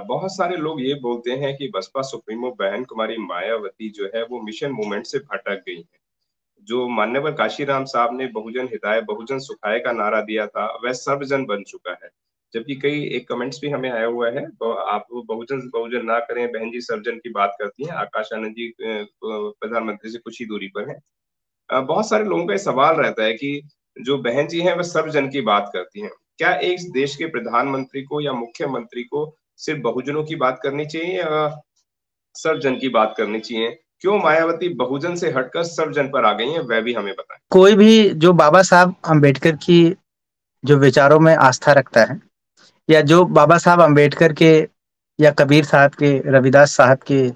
बहुत सारे लोग ये बोलते हैं कि बसपा सुप्रीमो बहन कुमारी मायावती जो है वो मिशन मूवमेंट से भटक गई है। जो मान्यवर काशीराम साहब ने बहुजन हिताय बहुजन सुखाय का नारा दिया था वह सर्वजन बन चुका है। जबकि कई एक कमेंट्स भी हमें आया हुआ है तो आप बहुजन बहुजन ना करें बहन जी सर्वजन की बात करती हैं। आकाश आनंद जी प्रधानमंत्री से कुछ ही दूरी पर है। बहुत सारे लोगों का ये सवाल रहता है कि जो बहन जी हैं वह सर्वजन की बात करती हैं। क्या एक देश के प्रधानमंत्री को या मुख्यमंत्री को सिर्फ बहुजनों की बात करनी चाहिए या सर्वजन की बात करनी चाहिए? क्यों मायावती बहुजन से हटकर सर्वजन पर आ गई हैं, वह भी हमें बताएँ? कोई भी जो बाबा साहब अम्बेडकर की जो विचारों में आस्था रखता है या जो बाबा साहब अम्बेडकर के या कबीर साहब के, रविदास साहब के,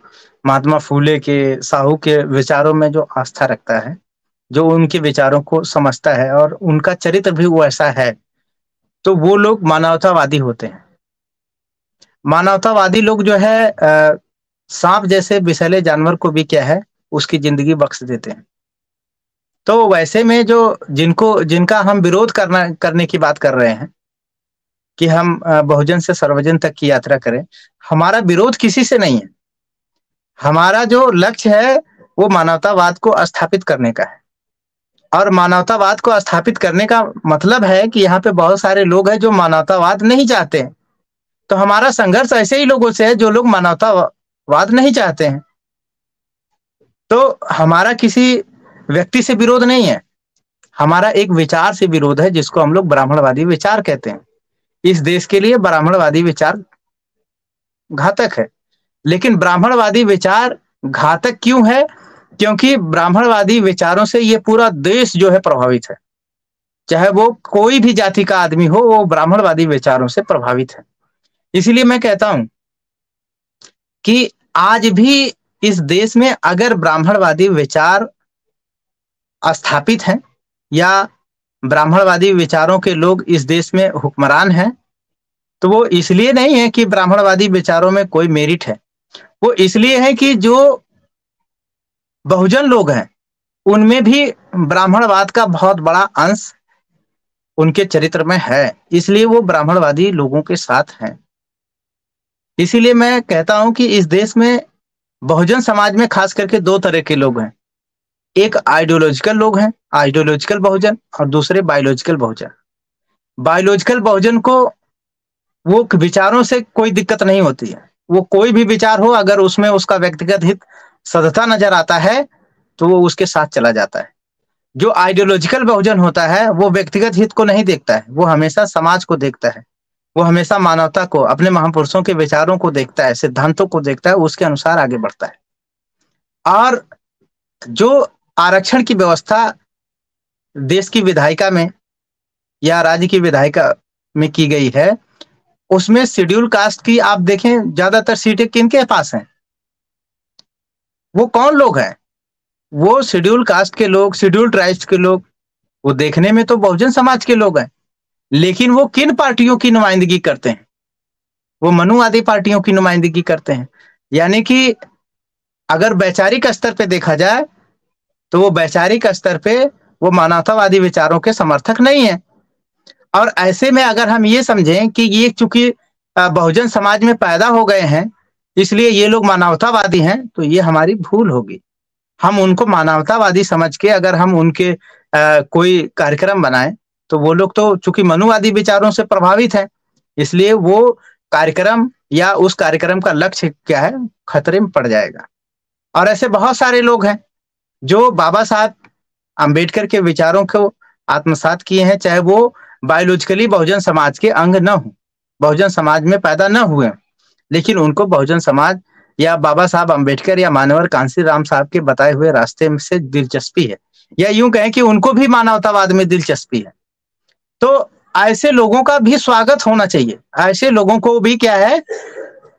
महात्मा फूले के, साहू के विचारों में जो आस्था रखता है, जो उनके विचारों को समझता है और उनका चरित्र भी वैसा है, तो वो लोग मानवतावादी होते हैं। मानवतावादी लोग जो है सांप जैसे विषैले जानवर को भी क्या है, उसकी जिंदगी बख्श देते हैं। तो वैसे में जो जिनका हम विरोध करने की बात कर रहे हैं कि हम बहुजन से सर्वजन तक की यात्रा करें, हमारा विरोध किसी से नहीं है। हमारा जो लक्ष्य है वो मानवतावाद को स्थापित करने का है और मानवतावाद को स्थापित करने का मतलब है कि यहाँ पे बहुत सारे लोग हैं जो मानवतावाद नहीं चाहते हैं। तो हमारा संघर्ष ऐसे ही लोगों से है जो लोग मानवतावाद नहीं चाहते हैं। तो हमारा किसी व्यक्ति से विरोध नहीं है, हमारा एक विचार से विरोध है जिसको हम लोग ब्राह्मणवादी विचार कहते हैं। इस देश के लिए ब्राह्मणवादी विचार घातक है। लेकिन ब्राह्मणवादी विचार घातक क्यों है? क्योंकि ब्राह्मणवादी विचारों से ये पूरा देश जो है प्रभावित है। चाहे वो कोई भी जाति का आदमी हो, वो ब्राह्मणवादी विचारों से प्रभावित है। इसीलिए मैं कहता हूं कि आज भी इस देश में अगर ब्राह्मणवादी विचार स्थापित हैं या ब्राह्मणवादी विचारों के लोग इस देश में हुक्मरान हैं, तो वो इसलिए नहीं है कि ब्राह्मणवादी विचारों में कोई मेरिट है। वो इसलिए है कि जो बहुजन लोग हैं, उनमें भी ब्राह्मणवाद का बहुत बड़ा अंश उनके चरित्र में है, इसलिए वो ब्राह्मणवादी लोगों के साथ हैं। इसीलिए मैं कहता हूं कि इस देश में बहुजन समाज में खास करके दो तरह के लोग हैं। एक आइडियोलॉजिकल लोग हैं, आइडियोलॉजिकल बहुजन, और दूसरे बायोलॉजिकल बहुजन। बायोलॉजिकल बहुजन को वो विचारों से कोई दिक्कत नहीं होती है। वो कोई भी विचार हो, अगर उसमें उसका व्यक्तिगत हित सधता नजर आता है तो वो उसके साथ चला जाता है। जो आइडियोलॉजिकल बहुजन होता है वो व्यक्तिगत हित को नहीं देखता है, वो हमेशा समाज को देखता है, वो हमेशा मानवता को, अपने महापुरुषों के विचारों को देखता है, सिद्धांतों को देखता है, उसके अनुसार आगे बढ़ता है। और जो आरक्षण की व्यवस्था देश की विधायिका में या राज्य की विधायिका में की गई है, उसमें शेड्यूल कास्ट की आप देखें ज्यादातर सीटें किनके पास हैं? वो कौन लोग हैं? वो शेड्यूल कास्ट के लोग, शेड्यूल ट्राइब्स के लोग। वो देखने में तो बहुजन समाज के लोग हैं, लेकिन वो किन पार्टियों की नुमाइंदगी करते हैं? वो मनुवादी पार्टियों की नुमाइंदगी करते हैं। यानी कि अगर वैचारिक स्तर पे देखा जाए तो वो वैचारिक स्तर पे वो मानवतावादी विचारों के समर्थक नहीं है। और ऐसे में अगर हम ये समझें कि ये चूंकि बहुजन समाज में पैदा हो गए हैं इसलिए ये लोग मानवतावादी हैं, तो ये हमारी भूल होगी। हम उनको मानवतावादी समझ के अगर हम उनके कोई कार्यक्रम बनाएं तो वो लोग तो चूंकि मनुवादी विचारों से प्रभावित हैं, इसलिए वो कार्यक्रम या उस कार्यक्रम का लक्ष्य क्या है, खतरे में पड़ जाएगा। और ऐसे बहुत सारे लोग हैं जो बाबा साहब अम्बेडकर के विचारों को आत्मसात किए हैं, चाहे वो बायोलॉजिकली बहुजन समाज के अंग न हो, बहुजन समाज में पैदा न हुए, लेकिन उनको बहुजन समाज या बाबा साहब अम्बेडकर या मानवर कांशीराम साहब के बताए हुए रास्ते में से दिलचस्पी है, या यूं कहें कि उनको भी मानवतावाद में दिलचस्पी है। तो ऐसे लोगों का भी स्वागत होना चाहिए, ऐसे लोगों को भी क्या है,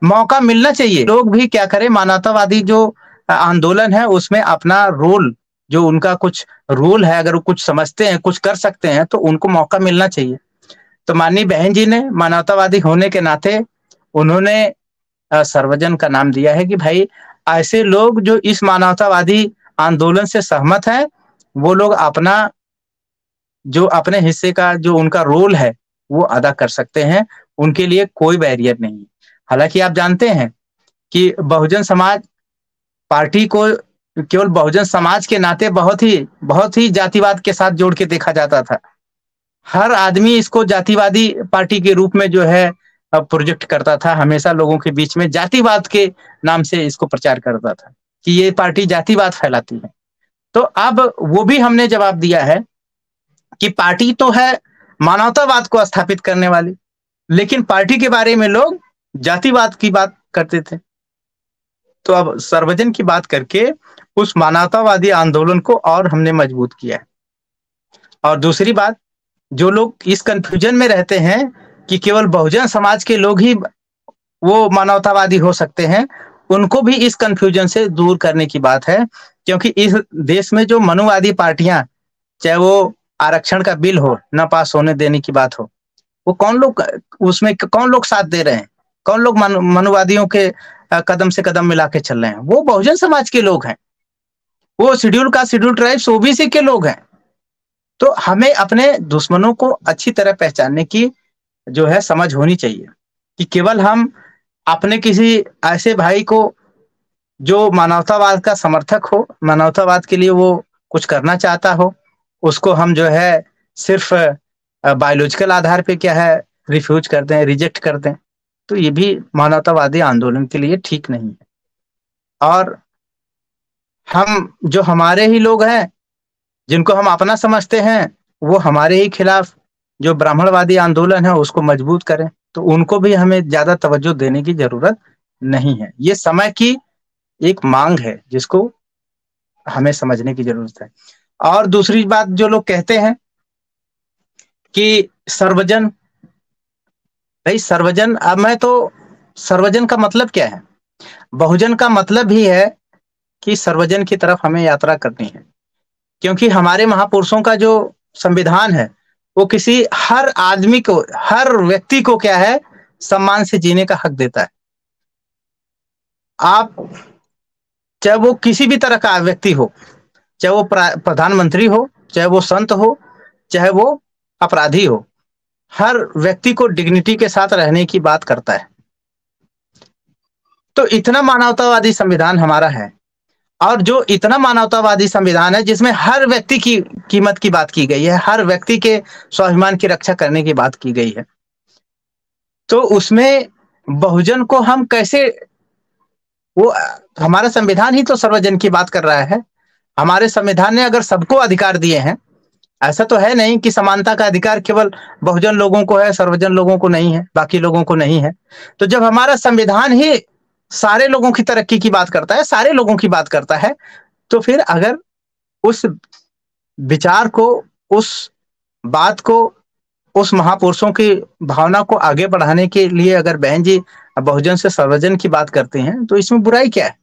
मौका मिलना चाहिए। लोग भी क्या करें, मानवतावादी जो आंदोलन है उसमें अपना रोल, जो उनका कुछ रोल है, अगर वो कुछ समझते हैं, कुछ कर सकते हैं, तो उनको मौका मिलना चाहिए। तो माननीय बहन जी ने मानवतावादी होने के नाते उन्होंने सर्वजन का नाम दिया है कि भाई ऐसे लोग जो इस मानवतावादी आंदोलन से सहमत हैं, वो लोग अपना जो अपने हिस्से का जो उनका रोल है वो अदा कर सकते हैं, उनके लिए कोई बैरियर नहीं है। हालांकि आप जानते हैं कि बहुजन समाज पार्टी को केवल बहुजन समाज के नाते बहुत ही जातिवाद के साथ जोड़ के देखा जाता था। हर आदमी इसको जातिवादी पार्टी के रूप में जो है प्रोजेक्ट करता था, हमेशा लोगों के बीच में जातिवाद के नाम से इसको प्रचार करता था कि ये पार्टी जातिवाद फैलाती है। तो अब वो भी हमने जवाब दिया है कि पार्टी तो है मानवतावाद को स्थापित करने वाली, लेकिन पार्टी के बारे में लोग जातिवाद की बात करते थे। तो अब सर्वजन की बात करके उस मानवतावादी आंदोलन को और हमने मजबूत किया है। और दूसरी बात, जो लोग इस कंफ्यूजन में रहते हैं कि केवल बहुजन समाज के लोग ही वो मानवतावादी हो सकते हैं, उनको भी इस कंफ्यूजन से दूर करने की बात है। क्योंकि इस देश में जो मनुवादी पार्टियां, चाहे वो आरक्षण का बिल हो, न पास होने देने की बात हो, वो कौन लोग साथ दे रहे हैं, कौन लोग मनुवादियों के कदम से कदम मिला के चल रहे हैं, वो बहुजन समाज के लोग हैं। वो शेड्यूल ट्राइब्स ओबीसी के लोग हैं। तो हमें अपने दुश्मनों को अच्छी तरह पहचानने की जो है समझ होनी चाहिए कि केवल हम अपने किसी ऐसे भाई को जो मानवतावाद का समर्थक हो, मानवतावाद के लिए वो कुछ करना चाहता हो, उसको हम जो है सिर्फ बायोलॉजिकल आधार पे क्या है रिफ्यूज कर दें, रिजेक्ट कर दें, तो ये भी मानवतावादी आंदोलन के लिए ठीक नहीं है। और हम जो हमारे ही लोग हैं, जिनको हम अपना समझते हैं, वो हमारे ही खिलाफ जो ब्राह्मणवादी आंदोलन है उसको मजबूत करें, तो उनको भी हमें ज्यादा तवज्जो देने की जरूरत नहीं है। ये समय की एक मांग है जिसको हमें समझने की जरूरत है। और दूसरी बात, जो लोग कहते हैं कि सर्वजन, भाई सर्वजन, अब मैं तो सर्वजन का मतलब क्या है? बहुजन का मतलब ही है कि सर्वजन की तरफ हमें यात्रा करनी है। क्योंकि हमारे महापुरुषों का जो संविधान है वो किसी हर आदमी को, हर व्यक्ति को क्या है, सम्मान से जीने का हक देता है। आप चाहे वो किसी भी तरह का व्यक्ति हो, चाहे वो प्रधानमंत्री हो, चाहे वो संत हो, चाहे वो अपराधी हो, हर व्यक्ति को डिग्निटी के साथ रहने की बात करता है। तो इतना मानवतावादी संविधान हमारा है, और जो इतना मानवतावादी संविधान है जिसमें हर व्यक्ति की कीमत की बात की गई है, हर व्यक्ति के स्वाभिमान की रक्षा करने की बात की गई है, तो उसमें बहुजन को हम कैसे, वो हमारा संविधान ही तो सर्वजन की बात कर रहा है। हमारे संविधान ने अगर सबको अधिकार दिए हैं, ऐसा तो है नहीं कि समानता का अधिकार केवल बहुजन लोगों को है, सर्वजन लोगों को नहीं है, बाकी लोगों को नहीं है। तो जब हमारा संविधान ही सारे लोगों की तरक्की की बात करता है, सारे लोगों की बात करता है, तो फिर अगर उस विचार को, उस बात को, उस महापुरुषों की भावना को आगे बढ़ाने के लिए अगर बहन जी बहुजन से सर्वजन की बात करती हैं, तो इसमें बुराई क्या है?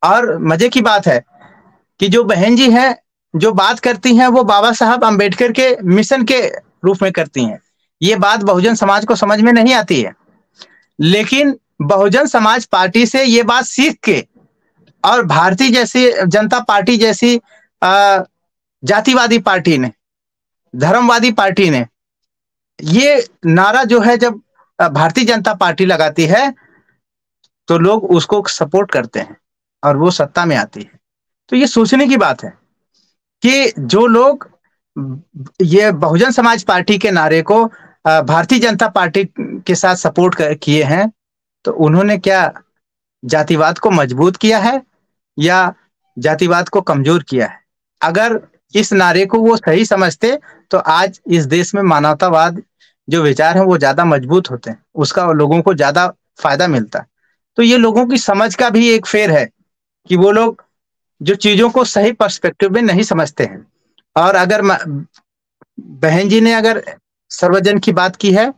और मजे की बात है कि जो बहन जी हैं, जो बात करती हैं, वो बाबा साहब अंबेडकर के मिशन के रूप में करती हैं। ये बात बहुजन समाज को समझ में नहीं आती है, लेकिन बहुजन समाज पार्टी से ये बात सीख के, और भारतीय जैसी जनता पार्टी जैसी जातिवादी पार्टी ने, धर्मवादी पार्टी ने ये नारा जो है जब भारतीय जनता पार्टी लगाती है, तो लोग उसको सपोर्ट करते हैं और वो सत्ता में आती है। तो ये सोचने की बात है कि जो लोग ये बहुजन समाज पार्टी के नारे को भारतीय जनता पार्टी के साथ सपोर्ट किए हैं, तो उन्होंने क्या जातिवाद को मजबूत किया है या जातिवाद को कमजोर किया है? अगर इस नारे को वो सही समझते, तो आज इस देश में मानवतावाद जो विचार हैं वो ज्यादा मजबूत होते हैं, उसका लोगों को ज्यादा फायदा मिलता है। तो ये लोगों की समझ का भी एक फेर है कि वो लोग जो चीजों को सही पर्सपेक्टिव में नहीं समझते हैं। और अगर बहन जी ने अगर सर्वजन की बात की है,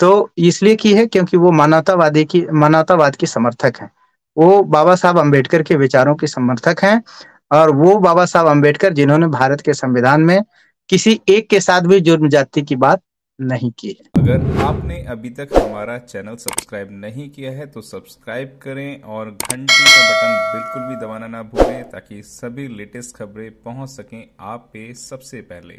तो इसलिए की है क्योंकि वो मानवतावाद की समर्थक हैं। वो बाबा साहब अम्बेडकर के विचारों के समर्थक हैं, और वो बाबा साहब अम्बेडकर जिन्होंने भारत के संविधान में किसी एक के साथ भी जुर्म जाति की बात नहीं की है। अगर आपने अभी तक हमारा चैनल सब्सक्राइब नहीं किया है तो सब्सक्राइब करें और घंटी का बटन बिल्कुल भी दबाना ना भूलें, ताकि सभी लेटेस्ट खबरें पहुंच सकें आप पे सबसे पहले।